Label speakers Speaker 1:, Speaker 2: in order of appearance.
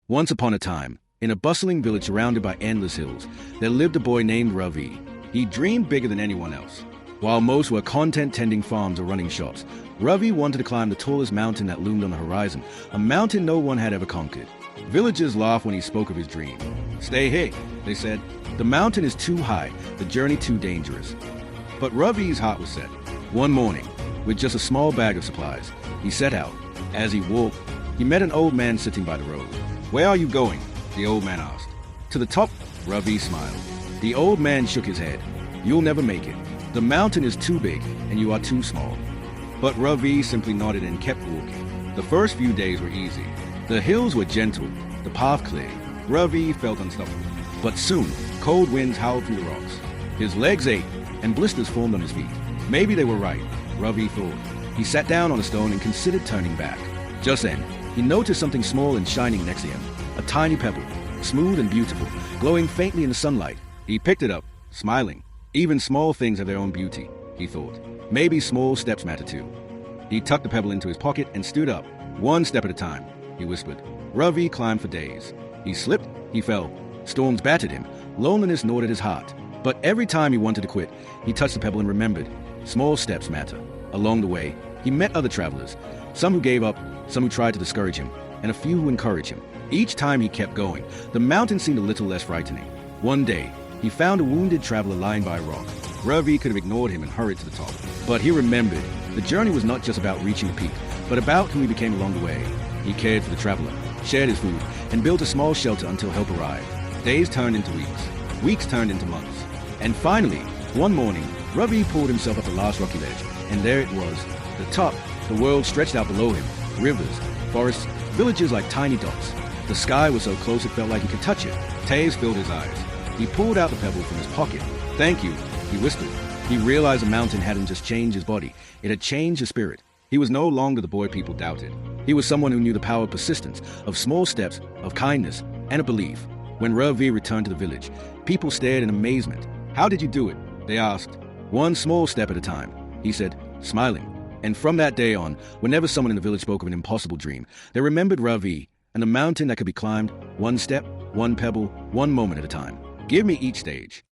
Speaker 1: Once upon a time, in a bustling village surrounded by endless hills, there lived a boy named Ravi. He dreamed bigger than anyone else. While most were content tending farms or running shops, Ravi wanted to climb the tallest mountain that loomed on the horizon, a mountain no one had ever conquered. Villagers laughed when he spoke of his dream. "Stay here," they said. "The mountain is too high, the journey too dangerous." But Ravi's heart was set. One morning, with just a small bag of supplies, he set out. As he walked, he met an old man sitting by the road. "Where are you going?" the old man asked. "To the top," Ravi smiled. The old man shook his head. "You'll never make it. The mountain is too big and you are too small." But Ravi simply nodded and kept walking. The first few days were easy. The hills were gentle, the path clear. Ravi felt unstoppable. But soon, cold winds howled through the rocks. His legs ached and blisters formed on his feet. Maybe they were right, Ravi thought. He sat down on a stone and considered turning back. Just then, he noticed something small and shining next to him. A tiny pebble, smooth and beautiful, glowing faintly in the sunlight. He picked it up, smiling. Even small things have their own beauty, he thought. Maybe small steps matter too. He tucked the pebble into his pocket and stood up. "One step at a time," he whispered. Ravi climbed for days. He slipped, he fell. Storms battered him. Loneliness gnawed at his heart. But every time he wanted to quit, he touched the pebble and remembered. Small steps matter. Along the way, he met other travelers. Some who gave up, some who tried to discourage him, and a few who encouraged him. Each time he kept going, the mountain seemed a little less frightening. One day, he found a wounded traveler lying by a rock. Ravi could have ignored him and hurried to the top. But he remembered, the journey was not just about reaching the peak, but about who he became along the way. He cared for the traveler, shared his food, and built a small shelter until help arrived. Days turned into weeks turned into months. And finally, one morning, Ravi pulled himself up the last rocky ledge, and there it was. The top, the world stretched out below him. Rivers, forests, villages like tiny dots. The sky was so close it felt like he could touch it. Tears filled his eyes. He pulled out the pebble from his pocket. "Thank you," he whispered. He realized the mountain hadn't just changed his body, it had changed his spirit. He was no longer the boy people doubted. He was someone who knew the power of persistence, of small steps, of kindness, and of belief. When Ravi returned to the village, people stared in amazement. "How did you do it?" they asked. "One small step at a time," he said, smiling. And from that day on, whenever someone in the village spoke of an impossible dream, they remembered Ravi and a mountain that could be climbed, one step, one pebble, one moment at a time. Give me each stage.